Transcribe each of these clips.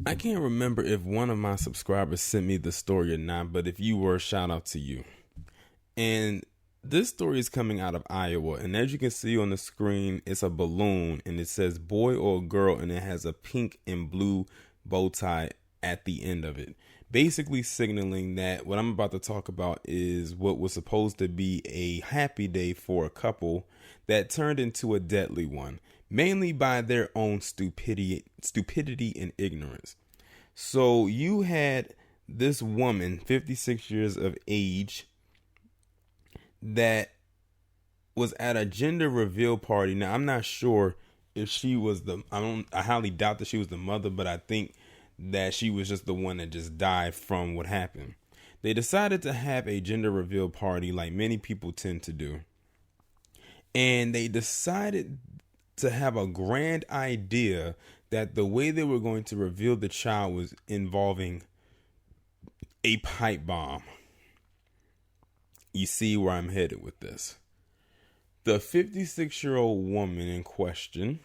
I can't remember if one of my subscribers sent me the story or not, but if you were, shout out to you. And this story is coming out of Iowa, and as you can see on the screen, it's a balloon, and it says boy or girl, and it has a pink and blue bow tie at the end of it. Basically signaling that what I'm about to talk about is what was supposed to be a happy day for a couple that turned into a deadly one, mainly by their own stupidity and ignorance. So you had this woman, 56 years of age, that was at a gender reveal party. Now, I'm not sure if she was I highly doubt that she was the mother, but I think that she was just the one that just died from what happened. They decided to have a gender reveal party like many people tend to do. And they decided to have a grand idea that the way they were going to reveal the child was involving a pipe bomb. You see where I'm headed with this. The 56-year-old woman in question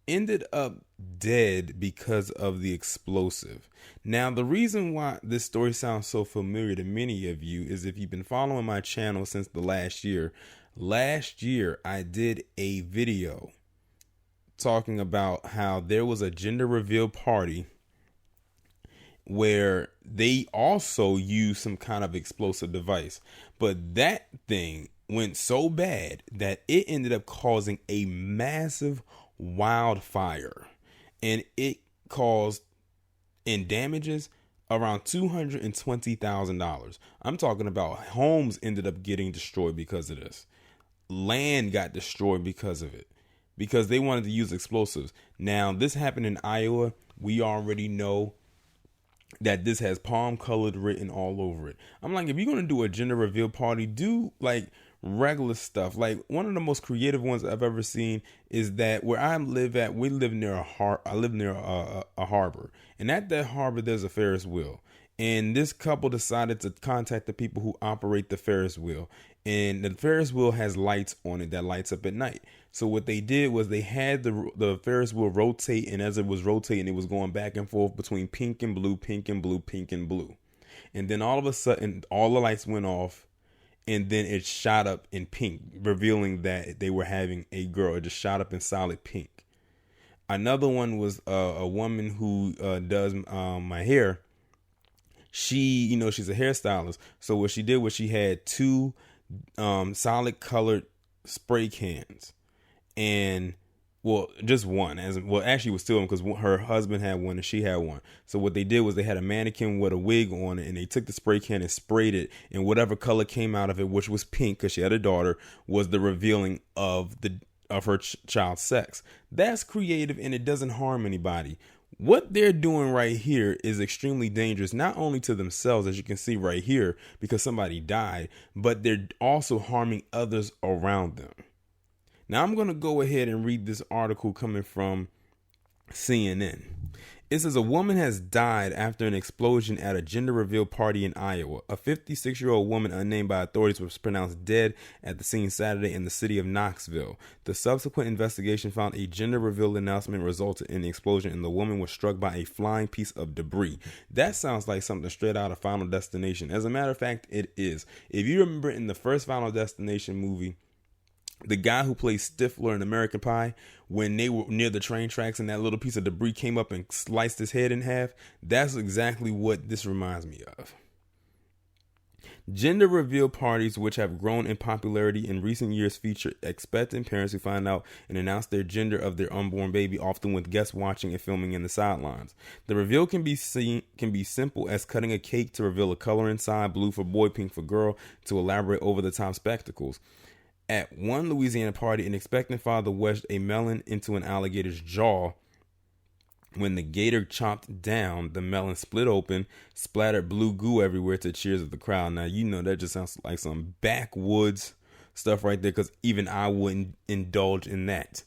ended up dead because of the explosive. Now, the reason why this story sounds so familiar to many of you is if you've been following my channel since the last year I did a video talking about how there was a gender reveal party where they also used some kind of explosive device. But that thing went so bad that it ended up causing a massive wildfire. And it caused in damages around $220,000. I'm talking about homes ended up getting destroyed because of this. Land got destroyed because of it. Because they wanted to use explosives. Now, this happened in Iowa. We already know that this has palm colored written all over it. I'm like, if you're going to do a gender reveal party, do like regular stuff. Like one of the most creative ones I've ever seen is that where I live at, we live near I live near a harbor. And at that harbor, there's a Ferris wheel. And this couple decided to contact the people who operate the Ferris wheel. And the Ferris wheel has lights on it that lights up at night. So what they did was they had the Ferris wheel rotate, and as it was rotating, it was going back and forth between pink and blue, pink and blue, pink and blue. And then all of a sudden, all the lights went off, and then it shot up in pink, revealing that they were having a girl. It just shot up in solid pink. Another one was a woman who does my hair. She's a hairstylist. So what she did was she had two solid colored spray cans, and just one. Actually, it was still because her husband had one and she had one. So what they did was they had a mannequin with a wig on it, and they took the spray can and sprayed it, and whatever color came out of it, which was pink because she had a daughter, was the revealing of her child's sex. That's creative, and it doesn't harm anybody. What they're doing right here is extremely dangerous, not only to themselves, as you can see right here, because somebody died, but they're also harming others around them. Now, I'm going to go ahead and read this article coming from CNN. It says a woman has died after an explosion at a gender reveal party in Iowa. A 56-year-old woman unnamed by authorities was pronounced dead at the scene Saturday in the city of Knoxville. The subsequent investigation found a gender reveal announcement resulted in the explosion, and the woman was struck by a flying piece of debris. That sounds like something straight out of Final Destination. As a matter of fact, it is. If you remember in the first Final Destination movie, the guy who plays Stifler in American Pie, when they were near the train tracks and that little piece of debris came up and sliced his head in half, that's exactly what this reminds me of. Gender reveal parties, which have grown in popularity in recent years, feature expectant parents who find out and announce their gender of their unborn baby, often with guests watching and filming in the sidelines. The reveal can be simple as cutting a cake to reveal a color inside, blue for boy, pink for girl, to elaborate over-the-top spectacles. At one Louisiana party, an expectant father wedged a melon into an alligator's jaw. When the gator chomped down, the melon split open, splattered blue goo everywhere to the cheers of the crowd. Now, that just sounds like some backwoods stuff right there, because even I wouldn't indulge in that.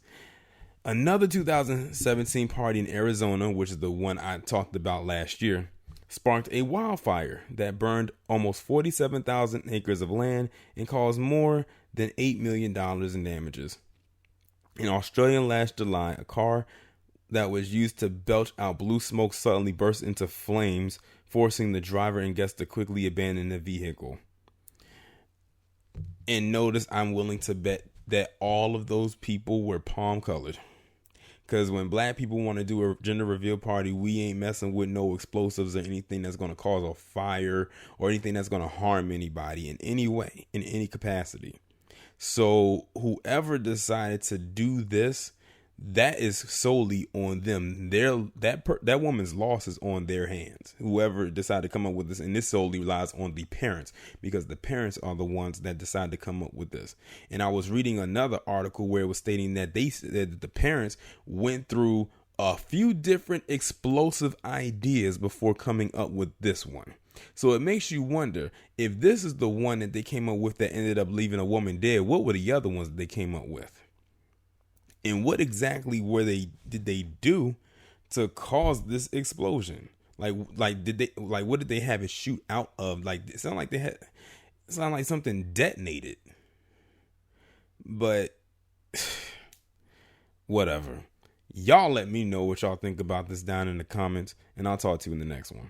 Another 2017 party in Arizona, which is the one I talked about last year, sparked a wildfire that burned almost 47,000 acres of land and caused more than $8 million in damages. In Australia last July, a car that was used to belch out blue smoke suddenly burst into flames, forcing the driver and guests to quickly abandon the vehicle. And notice, I'm willing to bet that all of those people were palm colored. Because when black people want to do a gender reveal party, we ain't messing with no explosives or anything that's going to cause a fire or anything that's going to harm anybody in any way, in any capacity. So whoever decided to do this, that is solely on them. That woman's loss is on their hands. Whoever decided to come up with this, and this solely relies on the parents, because the parents are the ones that decide to come up with this. And I was reading another article where it was stating that that the parents went through a few different explosive ideas before coming up with this one. So it makes you wonder, if this is the one that they came up with that ended up leaving a woman dead, what were the other ones that they came up with? And what exactly did they do to cause this explosion? What did they have it shoot out of? It sounded like something detonated. But whatever. Y'all let me know what y'all think about this down in the comments, and I'll talk to you in the next one.